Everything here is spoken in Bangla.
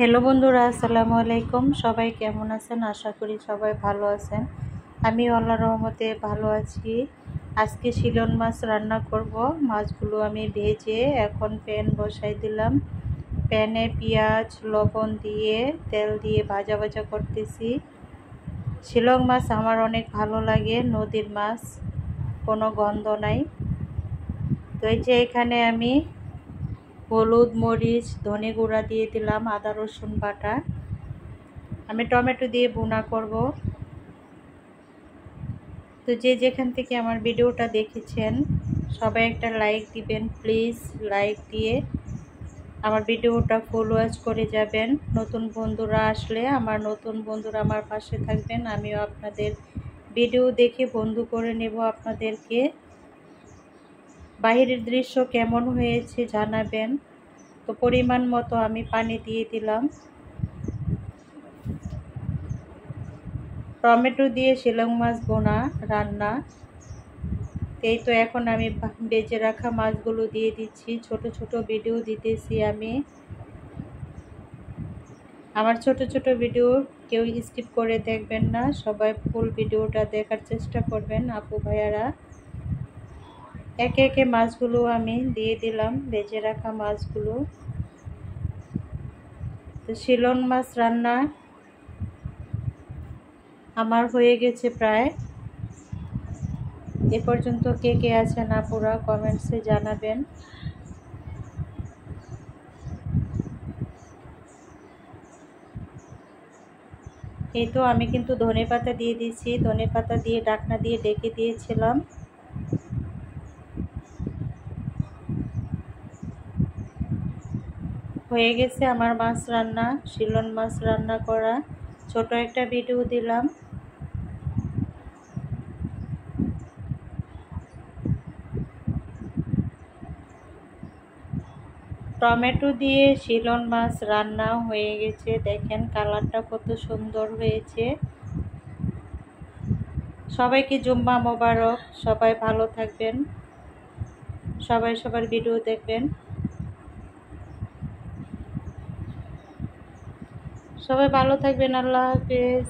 হ্যালো বন্ধুরা, আসসালামু আলাইকুম। সবাই কেমন আছেন? আশা করি সবাই ভালো আছেন। আমি আল্লাহর রহমতে ভালো আছি। আজকে শিলন মাছ রান্না করব। মাছগুলো আমি ভেজে এখন প্যান বসাই দিলাম। প্যানে পেঁয়াজ লবণ দিয়ে তেল দিয়ে ভাজা ভাজা করতেছি। শিলং মাছ আমার অনেক ভালো লাগে, নদীর মাছ, কোনো গন্ধ নাই। তো এই যে এখানে আমি হলুদ মরিচ ধনে গুঁড়া দিয়ে দিলাম, আদা রসুন বাটা। আমি টমেটো দিয়ে ভুনা করব। তো যে যেখান থেকে আমার ভিডিওটা দেখেছেন সবাই একটা লাইক দিবেন প্লিজ। লাইক দিয়ে আমার ভিডিওটা ফুল ওয়াচ করে যাবেন। নতুন বন্ধুরা আসলে নতুন বন্ধুরা আমার পাশে থাকবেন। আমিও আপনাদের ভিডিও দেখে বন্ধু করে নেব আপনাদেরকে। বাহিরের দৃশ্য কেমন হয়েছে জানাবেন। তো পরিমাণ মতো আমি পানি দিয়ে দিলাম। টমেটো দিয়ে শিলং মাছ ভুনা রান্না। এই তো এখন আমি বেজে রাখা মাছগুলো দিয়ে দিচ্ছি। ছোট ছোট ভিডিও দিতেছি আমি। আমার ছোট ছোট ভিডিও কেউ স্কিপ করে দেখবেন না, সবাই ফুল ভিডিওটা দেখার চেষ্টা করবেন আপু ভাইয়ারা। একে একে মাছগুলো আমি দিয়ে দিলাম, বেজে রাখা মাছগুলো। তো শিলং মাছ রান্না আমার হয়ে গেছে প্রায়। এ পর্যন্ত কে কে আছেন আপুরা কমেন্টসে জানাবেন। এই তো আমি কিন্তু ধনেপাতা দিয়ে দিয়েছি। ধনেপাতা দিয়ে ঢাকনা দিয়ে ডেকে দিয়েছিলাম। হয়ে গেছে আমার মাছ রান্না, শিলন মাছ রান্না করা। ছোট একটা ভিডিও দিলাম। টমেটো দিয়ে শিলন মাছ রান্না হয়ে গেছে। দেখেন কালারটা কত সুন্দর হয়েছে। সবাইকে জুম্মা মোবারক। সবাই ভালো থাকবেন, সবাই সবার ভিডিও দেখবেন। সবাই ভালো থাকবেন। আল্লাহ হাফেজ।